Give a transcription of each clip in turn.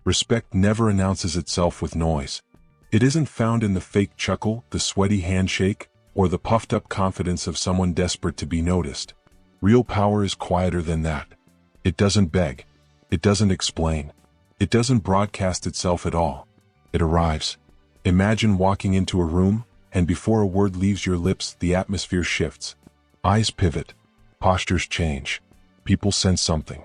Respect never announces itself with noise. It isn't found in the fake chuckle, the sweaty handshake, or the puffed-up confidence of someone desperate to be noticed. Real power is quieter than that. It doesn't beg. It doesn't explain. It doesn't broadcast itself at all. It arrives. Imagine walking into a room, and before a word leaves your lips, the atmosphere shifts. Eyes pivot. Postures change. People sense something.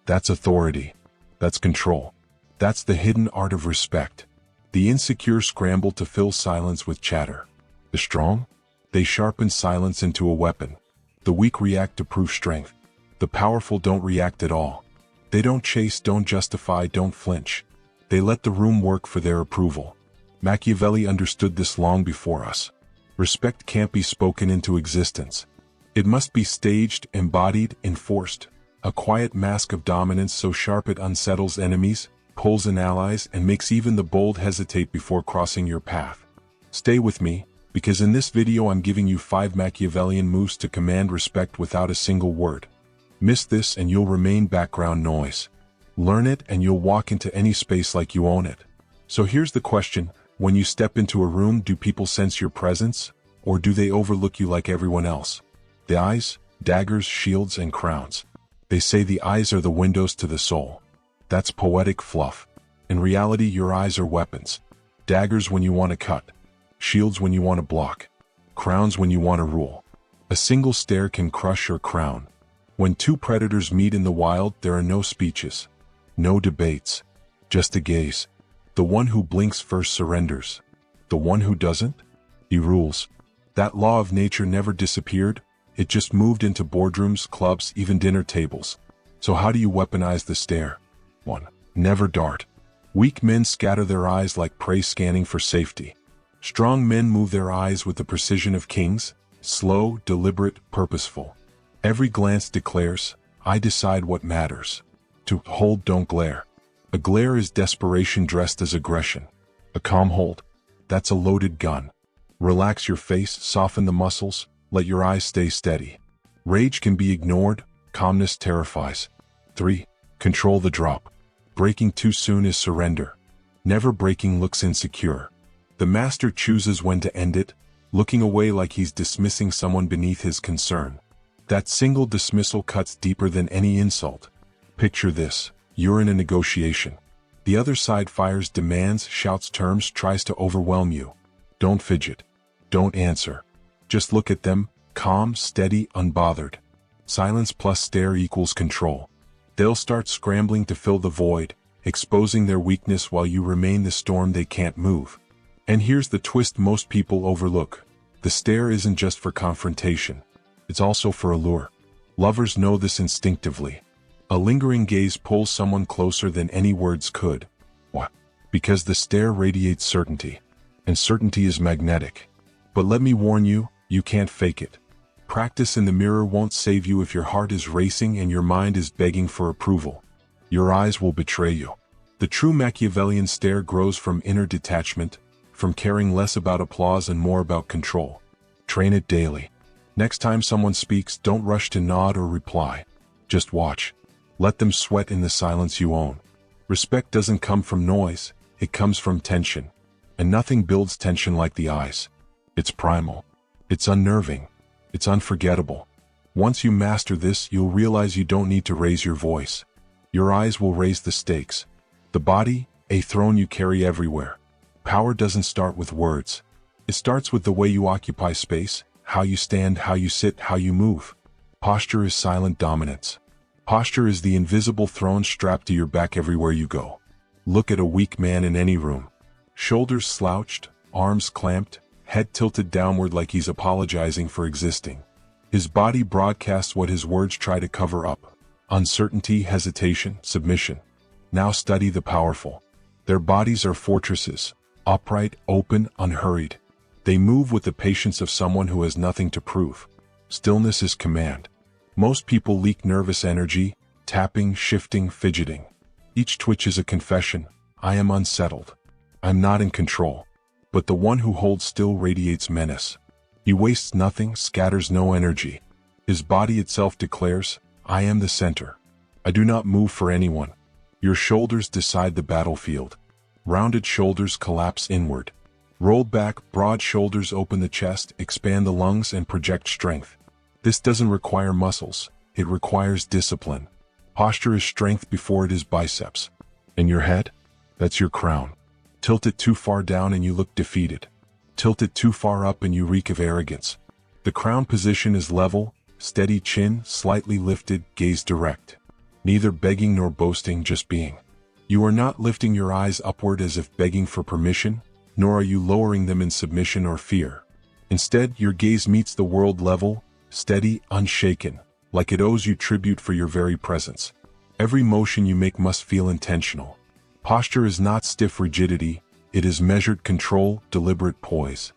That's authority. That's control. That's the hidden art of respect. The insecure scramble to fill silence with chatter. The strong? They sharpen silence into a weapon. The weak react to prove strength. The powerful don't react at all. They don't chase, don't justify, don't flinch. They let the room work for their approval. Machiavelli understood this long before us. Respect can't be spoken into existence. It must be staged, embodied, enforced. A quiet mask of dominance so sharp it unsettles enemies, pulls in allies, and makes even the bold hesitate before crossing your path. Stay with me, because in this video I'm giving you 5 Machiavellian moves to command respect without a single word. Miss this and you'll remain background noise. Learn it and you'll walk into any space like you own it. So here's the question: when you step into a room, do people sense your presence, or do they overlook you like everyone else? The eyes, daggers, shields, and crowns. They say the eyes are the windows to the soul. That's poetic fluff. In reality, your eyes are weapons. Daggers when you want to cut. Shields when you want to block. Crowns when you want to rule. A single stare can crush or crown. When two predators meet in the wild, there are no speeches. No debates. Just a gaze. The one who blinks first surrenders. The one who doesn't? He rules. That law of nature never disappeared. It just moved into boardrooms, clubs, even dinner tables. So how do you weaponize the stare? 1. Never dart. Weak men scatter their eyes like prey scanning for safety. Strong men move their eyes with the precision of kings, slow, deliberate, purposeful. Every glance declares, I decide what matters. To hold, don't glare. A glare is desperation dressed as aggression. A calm hold, that's a loaded gun. Relax your face, soften the muscles, let your eyes stay steady. Rage can be ignored, calmness terrifies. 3. Control the drop. Breaking too soon is surrender. Never breaking looks insecure. The master chooses when to end it, looking away like he's dismissing someone beneath his concern. That single dismissal cuts deeper than any insult. Picture this: you're in a negotiation. The other side fires demands, shouts terms, tries to overwhelm you. Don't fidget. Don't answer. Just look at them, calm, steady, unbothered. Silence plus stare equals control. They'll start scrambling to fill the void, exposing their weakness while you remain the storm they can't move. And here's the twist most people overlook. The stare isn't just for confrontation. It's also for allure. Lovers know this instinctively. A lingering gaze pulls someone closer than any words could. Why? Because the stare radiates certainty. And certainty is magnetic. But let me warn you, you can't fake it. Practice in the mirror won't save you if your heart is racing and your mind is begging for approval. Your eyes will betray you. The true Machiavellian stare grows from inner detachment, from caring less about applause and more about control. Train it daily. Next time someone speaks, don't rush to nod or reply. Just watch. Let them sweat in the silence you own. Respect doesn't come from noise, it comes from tension. And nothing builds tension like the eyes. It's primal. It's unnerving. It's unforgettable. Once you master this, you'll realize you don't need to raise your voice. Your eyes will raise the stakes. The body, a throne you carry everywhere. Power doesn't start with words. It starts with the way you occupy space, how you stand, how you sit, how you move. Posture is silent dominance. Posture is the invisible throne strapped to your back everywhere you go. Look at a weak man in any room. Shoulders slouched, arms clamped, head tilted downward like he's apologizing for existing. His body broadcasts what his words try to cover up. Uncertainty, hesitation, submission. Now study the powerful. Their bodies are fortresses, upright, open, unhurried. They move with the patience of someone who has nothing to prove. Stillness is command. Most people leak nervous energy, tapping, shifting, fidgeting. Each twitch is a confession. I am unsettled. I'm not in control. But the one who holds still radiates menace. He wastes nothing, scatters no energy. His body itself declares, I am the center. I do not move for anyone. Your shoulders decide the battlefield. Rounded shoulders collapse inward. Rolled back, broad shoulders open the chest, expand the lungs, and project strength. This doesn't require muscles. It requires discipline. Posture is strength before it is biceps. And your head? That's your crown. Tilt it too far down and you look defeated. Tilt it too far up and you reek of arrogance. The crown position is level, steady chin, slightly lifted, gaze direct. Neither begging nor boasting, just being. You are not lifting your eyes upward as if begging for permission, nor are you lowering them in submission or fear. Instead, your gaze meets the world level, steady, unshaken, like it owes you tribute for your very presence. Every motion you make must feel intentional. Posture is not stiff rigidity, it is measured control, deliberate poise.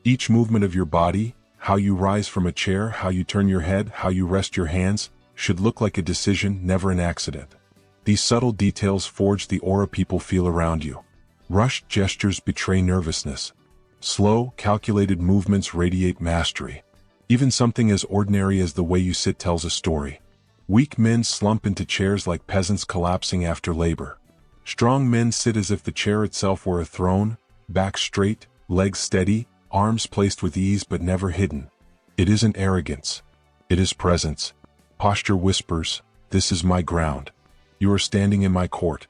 Each movement of your body, how you rise from a chair, how you turn your head, how you rest your hands, should look like a decision, never an accident. These subtle details forge the aura people feel around you. Rushed gestures betray nervousness. Slow, calculated movements radiate mastery. Even something as ordinary as the way you sit tells a story. Weak men slump into chairs like peasants collapsing after labor. Strong men sit as if the chair itself were a throne, back straight, legs steady, arms placed with ease but never hidden. It isn't arrogance. It is presence. Posture whispers, "This is my ground. You are standing in my court."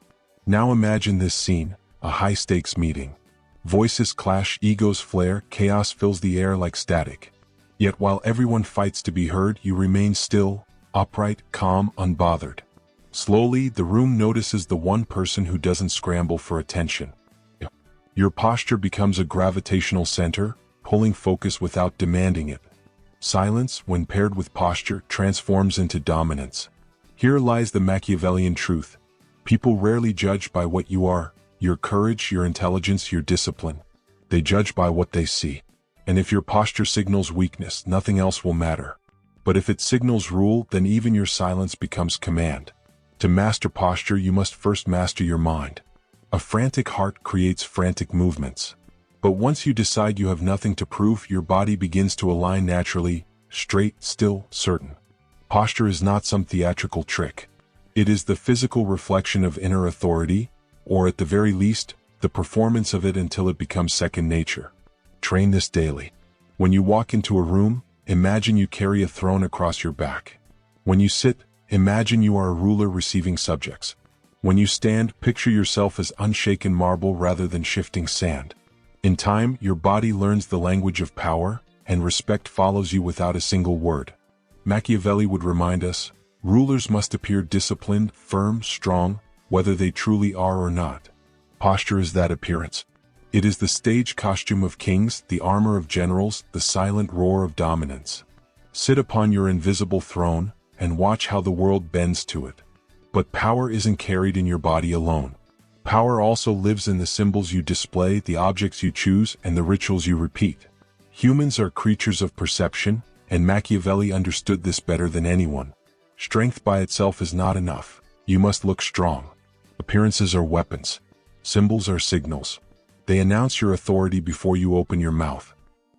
Now imagine this scene, a high-stakes meeting. Voices clash, egos flare, chaos fills the air like static. Yet while everyone fights to be heard, you remain still, upright, calm, unbothered. Slowly, the room notices the one person who doesn't scramble for attention. Your posture becomes a gravitational center, pulling focus without demanding it. Silence, when paired with posture, transforms into dominance. Here lies the Machiavellian truth. People rarely judge by what you are, your courage, your intelligence, your discipline. They judge by what they see. And if your posture signals weakness, nothing else will matter. But if it signals rule, then even your silence becomes command. To master posture, you must first master your mind. A frantic heart creates frantic movements. But once you decide you have nothing to prove, your body begins to align naturally, straight, still, certain. Posture is not some theatrical trick. It is the physical reflection of inner authority, or at the very least, the performance of it until it becomes second nature. Train this daily. When you walk into a room, imagine you carry a throne across your back. When you sit, imagine you are a ruler receiving subjects. When you stand, picture yourself as unshaken marble rather than shifting sand. In time, your body learns the language of power, and respect follows you without a single word. Machiavelli would remind us, rulers must appear disciplined, firm, strong, whether they truly are or not. Posture is that appearance. It is the stage costume of kings, the armor of generals, the silent roar of dominance. Sit upon your invisible throne, and watch how the world bends to it. But power isn't carried in your body alone. Power also lives in the symbols you display, the objects you choose, and the rituals you repeat. Humans are creatures of perception, and Machiavelli understood this better than anyone. Strength by itself is not enough. You must look strong. Appearances are weapons. Symbols are signals. They announce your authority before you open your mouth.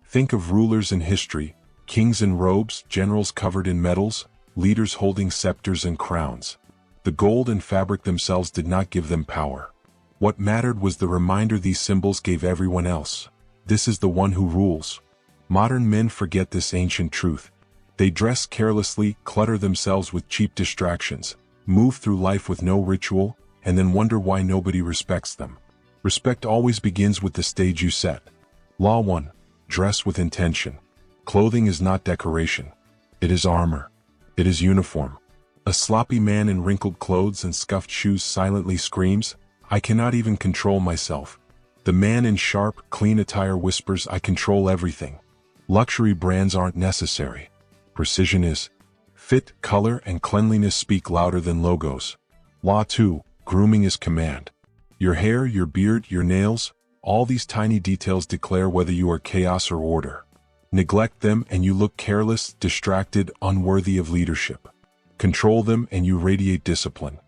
Think of rulers in history, kings in robes, generals covered in medals, leaders holding scepters and crowns. The gold and fabric themselves did not give them power. What mattered was the reminder these symbols gave everyone else. This is the one who rules. Modern men forget this ancient truth. They dress carelessly, clutter themselves with cheap distractions, move through life with no ritual, and then wonder why nobody respects them. Respect always begins with the stage you set. Law 1. Dress with intention. Clothing is not decoration. It is armor. It is uniform. A sloppy man in wrinkled clothes and scuffed shoes silently screams, "I cannot even control myself." The man in sharp, clean attire whispers, "I control everything." Luxury brands aren't necessary. Precision is. Fit, color, and cleanliness speak louder than logos. Law 2. Grooming is command. Your hair, your beard, your nails, all these tiny details declare whether you are chaos or order. Neglect them and you look careless, distracted, unworthy of leadership. Control them and you radiate discipline.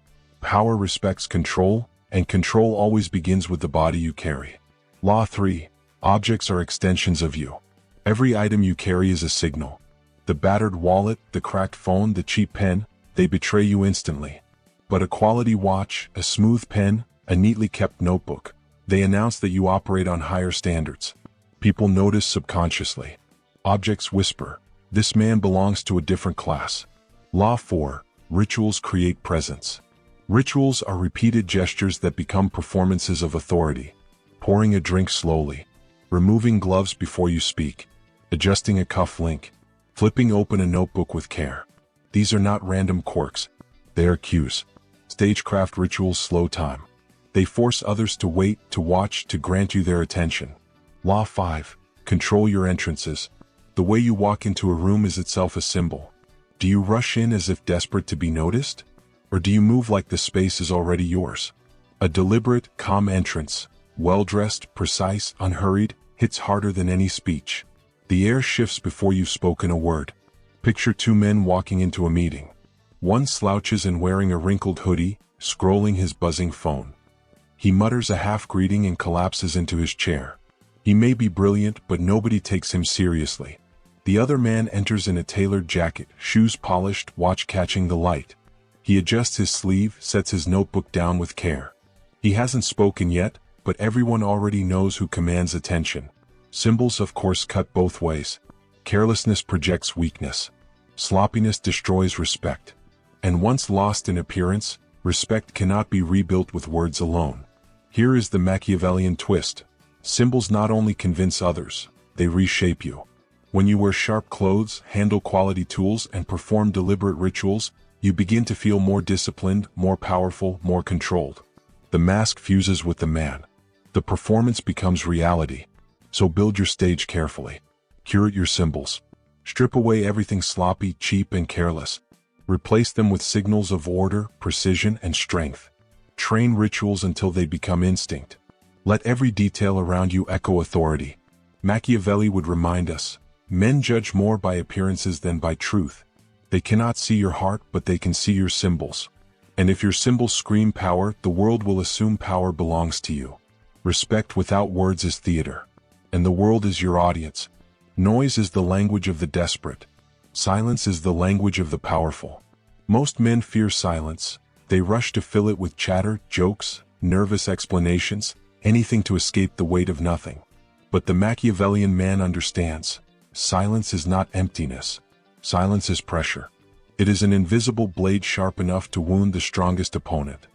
Power respects control, and control always begins with the body you carry. Law 3. Objects are extensions of you. Every item you carry is a signal. The battered wallet, the cracked phone, the cheap pen, they betray you instantly. But a quality watch, a smooth pen, a neatly kept notebook, they announce that you operate on higher standards. People notice subconsciously. Objects whisper, this man belongs to a different class. Law 4. Rituals create presence. Rituals are repeated gestures that become performances of authority. Pouring a drink slowly, removing gloves before you speak, adjusting a cuff link, flipping open a notebook with care. These are not random quirks. They are cues. Stagecraft rituals slow time. They force others to wait, to watch, to grant you their attention. Law 5. Control your entrances. The way you walk into a room is itself a symbol. Do you rush in as if desperate to be noticed? Or do you move like the space is already yours? A deliberate, calm entrance, well-dressed, precise, unhurried, hits harder than any speech. The air shifts before you've spoken a word. Picture two men walking into a meeting. One slouches and wearing a wrinkled hoodie, scrolling his buzzing phone. He mutters a half-greeting and collapses into his chair. He may be brilliant, but nobody takes him seriously. The other man enters in a tailored jacket, shoes polished, watch catching the light. He adjusts his sleeve, sets his notebook down with care. He hasn't spoken yet, but everyone already knows who commands attention. Symbols of course cut both ways. Carelessness projects weakness. Sloppiness destroys respect. And once lost in appearance, respect cannot be rebuilt with words alone. Here is the Machiavellian twist. Symbols not only convince others, they reshape you. When you wear sharp clothes, handle quality tools, and perform deliberate rituals, you begin to feel more disciplined, more powerful, more controlled. The mask fuses with the man. The performance becomes reality. So build your stage carefully. Curate your symbols. Strip away everything sloppy, cheap, and careless. Replace them with signals of order, precision, and strength. Train rituals until they become instinct. Let every detail around you echo authority. Machiavelli would remind us, men judge more by appearances than by truth. They cannot see your heart, but they can see your symbols. And if your symbols scream power, the world will assume power belongs to you. Respect without words is theater. And the world is your audience. Noise is the language of the desperate. Silence is the language of the powerful. Most men fear silence. They rush to fill it with chatter, jokes, nervous explanations, anything to escape the weight of nothing. But the Machiavellian man understands. Silence is not emptiness. Silence is pressure. It is an invisible blade sharp enough to wound the strongest opponent.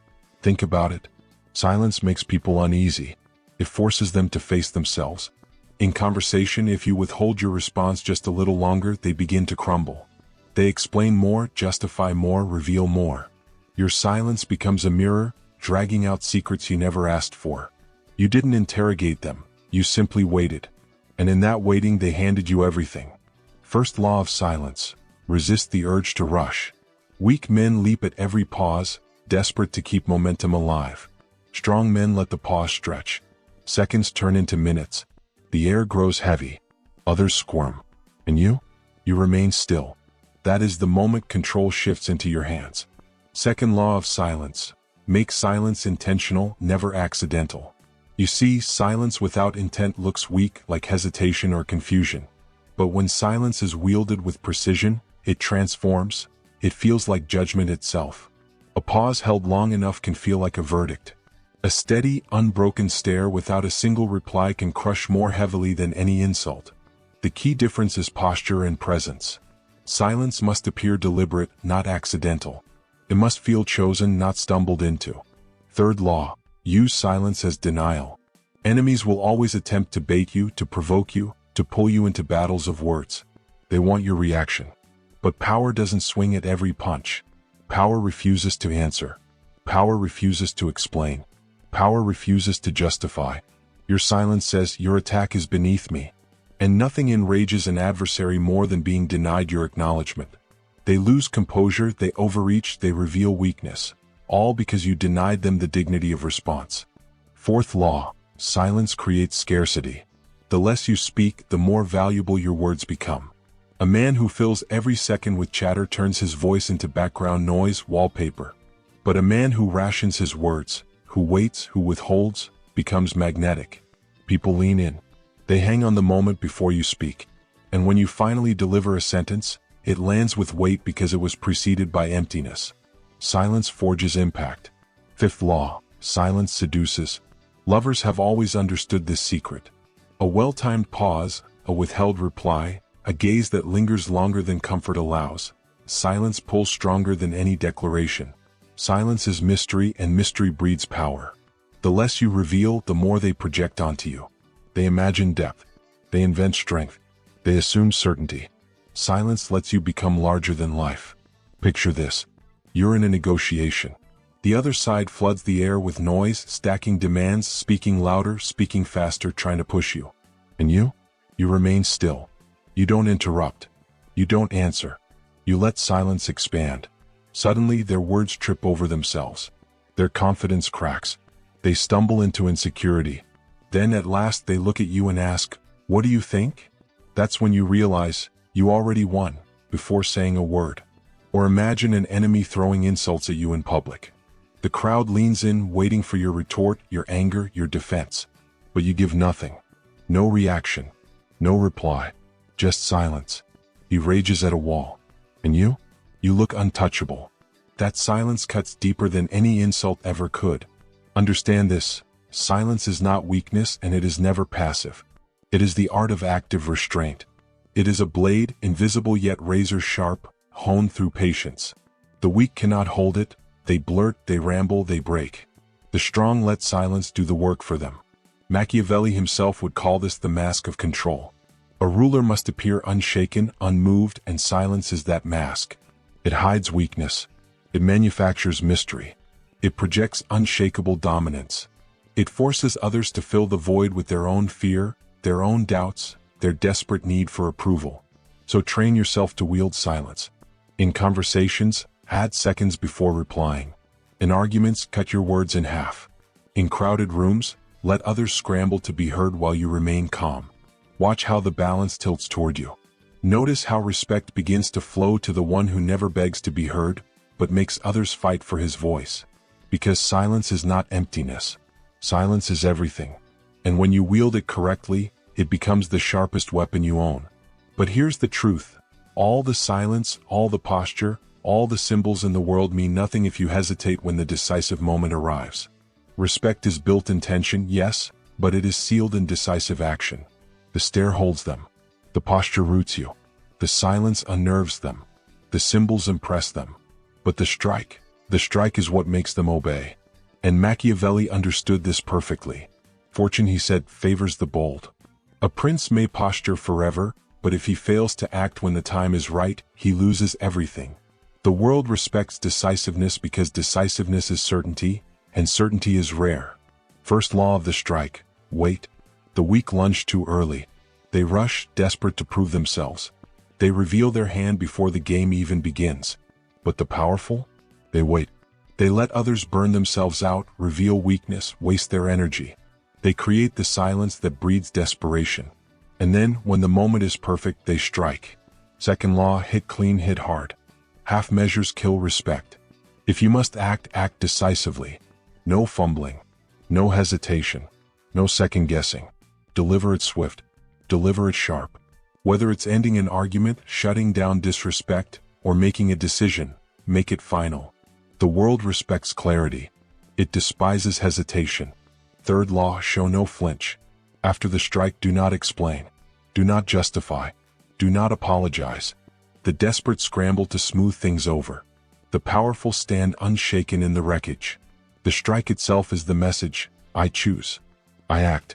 Think about it. Silence makes people uneasy. It forces them to face themselves. In conversation, if you withhold your response just a little longer, they begin to crumble. They explain more, justify more, reveal more. Your silence becomes a mirror, dragging out secrets you never asked for. You didn't interrogate them, you simply waited. And in that waiting they handed you everything. First law of silence. Resist the urge to rush. Weak men leap at every pause, desperate to keep momentum alive. Strong men let the pause stretch. Seconds turn into minutes. The air grows heavy. Others squirm. And you? You remain still. That is the moment control shifts into your hands. Second law of silence. Make silence intentional, never accidental. You see, silence without intent looks weak, like hesitation or confusion. But when silence is wielded with precision, it transforms. It feels like judgment itself. A pause held long enough can feel like a verdict. A steady, unbroken stare without a single reply can crush more heavily than any insult. The key difference is posture and presence. Silence must appear deliberate, not accidental. It must feel chosen, not stumbled into. Third law. Use silence as denial. Enemies will always attempt to bait you, to provoke you, to pull you into battles of words. They want your reaction. But power doesn't swing at every punch. Power refuses to answer. Power refuses to explain. Power refuses to justify. Your silence says, your attack is beneath me. And nothing enrages an adversary more than being denied your acknowledgement. They lose composure, they overreach, they reveal weakness. All because you denied them the dignity of response. Fourth law. Silence creates scarcity. The less you speak, the more valuable your words become. A man who fills every second with chatter turns his voice into background noise, wallpaper. But a man who rations his words, who waits, who withholds, becomes magnetic. People lean in. They hang on the moment before you speak. And when you finally deliver a sentence, it lands with weight because it was preceded by emptiness. Silence forges impact. Fifth law, silence seduces. Lovers have always understood this secret. A well-timed pause, a withheld reply, a gaze that lingers longer than comfort allows. Silence pulls stronger than any declaration. Silence is mystery, and mystery breeds power. The less you reveal, the more they project onto you. They imagine depth. They invent strength. They assume certainty. Silence lets you become larger than life. Picture this. You're in a negotiation. The other side floods the air with noise, stacking demands, speaking louder, speaking faster, trying to push you. And you? You remain still. You don't interrupt. You don't answer. You let silence expand. Suddenly, their words trip over themselves. Their confidence cracks. They stumble into insecurity. Then at last they look at you and ask, "What do you think?" That's when you realize you already won before saying a word. Or imagine an enemy throwing insults at you in public. The crowd leans in, waiting for your retort, your anger, your defense. But you give nothing. No reaction. No reply. Just silence. He rages at a wall. And you? You look untouchable. That silence cuts deeper than any insult ever could. Understand this. Silence is not weakness, and it is never passive. It is the art of active restraint. It is a blade, invisible yet razor sharp, honed through patience. The weak cannot hold it. They blurt, they ramble, they break. The strong let silence do the work for them. Machiavelli himself would call this the mask of control. A ruler must appear unshaken, unmoved, and silence is that mask. It hides weakness. It manufactures mystery. It projects unshakable dominance. It forces others to fill the void with their own fear, their own doubts, their desperate need for approval. So train yourself to wield silence. In conversations, add seconds before replying. In arguments, cut your words in half. In crowded rooms, let others scramble to be heard while you remain calm. Watch how the balance tilts toward you. Notice how respect begins to flow to the one who never begs to be heard, but makes others fight for his voice. Because silence is not emptiness. Silence is everything. And when you wield it correctly, it becomes the sharpest weapon you own. But here's the truth. All the silence, all the posture, all the symbols in the world mean nothing if you hesitate when the decisive moment arrives. Respect is built in tension, yes, but it is sealed in decisive action. The stare holds them. The posture roots you. The silence unnerves them. The symbols impress them. But the strike is what makes them obey. And Machiavelli understood this perfectly. Fortune, he said, favors the bold. A prince may posture forever, but if he fails to act when the time is right, he loses everything. The world respects decisiveness because decisiveness is certainty, and certainty is rare. First law of the strike, wait. The weak lunge too early. They rush, desperate to prove themselves. They reveal their hand before the game even begins. But the powerful? They wait. They let others burn themselves out, reveal weakness, waste their energy. They create the silence that breeds desperation. And then, when the moment is perfect, they strike. Second law, hit clean, hit hard. Half measures kill respect. If you must act, act decisively. No fumbling. No hesitation. No second guessing. Deliver it swift. Deliver it sharp. Whether it's ending an argument, shutting down disrespect, or making a decision, make it final. The world respects clarity. It despises hesitation. Third law, show no flinch. After the strike, do not explain. Do not justify. Do not apologize. The desperate scramble to smooth things over. The powerful stand unshaken in the wreckage. The strike itself is the message. I choose. I act.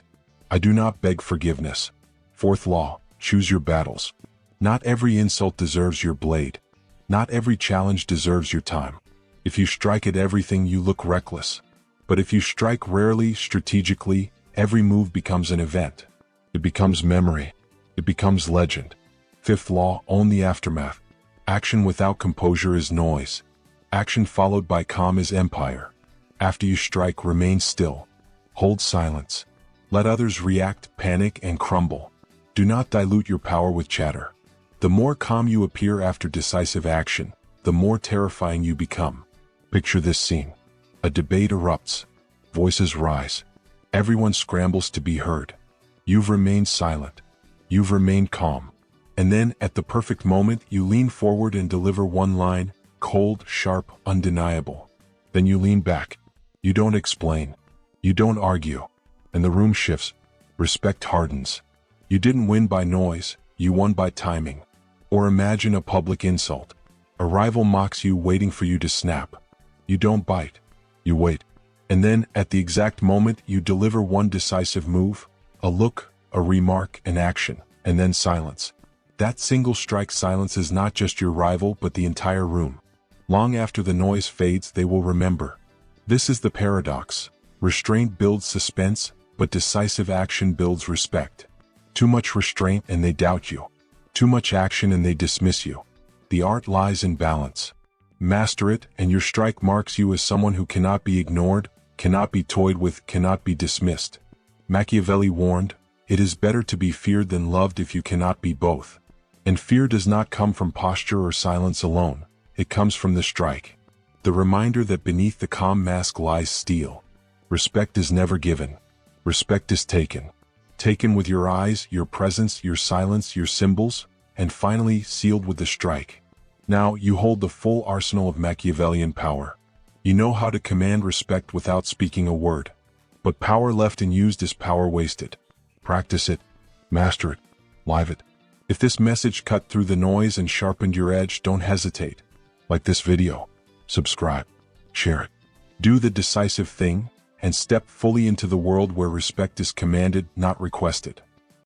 I do not beg forgiveness. Fourth law, choose your battles. Not every insult deserves your blade. Not every challenge deserves your time. If you strike at everything, you look reckless. But if you strike rarely, strategically, every move becomes an event. It becomes memory. It becomes legend. Fifth law, own the aftermath. Action without composure is noise. Action followed by calm is empire. After you strike, remain still. Hold silence. Let others react, panic, and crumble. Do not dilute your power with chatter. The more calm you appear after decisive action, the more terrifying you become. Picture this scene. A debate erupts. Voices rise. Everyone scrambles to be heard. You've remained silent. You've remained calm. And then, at the perfect moment, you lean forward and deliver one line, cold, sharp, undeniable. Then you lean back. You don't explain. You don't argue. And the room shifts. Respect hardens. You didn't win by noise, you won by timing. Or imagine a public insult. A rival mocks you, waiting for you to snap. You don't bite. You wait. And then, at the exact moment, you deliver one decisive move, a look, a remark, an action, and then silence. That single strike silences not just your rival but the entire room. Long after the noise fades, they will remember. This is the paradox. Restraint builds suspense, but decisive action builds respect. Too much restraint and they doubt you. Too much action and they dismiss you. The art lies in balance. Master it, and your strike marks you as someone who cannot be ignored, cannot be toyed with, cannot be dismissed. Machiavelli warned, "It is better to be feared than loved if you cannot be both." And fear does not come from posture or silence alone. It comes from the strike. The reminder that beneath the calm mask lies steel. Respect is never given. Respect is taken. Taken with your eyes, your presence, your silence, your symbols, and finally sealed with the strike. Now you hold the full arsenal of Machiavellian power. You know how to command respect without speaking a word. But power left unused is power wasted. Practice it. Master it. Live it. If this message cut through the noise and sharpened your edge, don't hesitate. Like this video. Subscribe. Share it. Do the decisive thing, and step fully into the world where respect is commanded, not requested.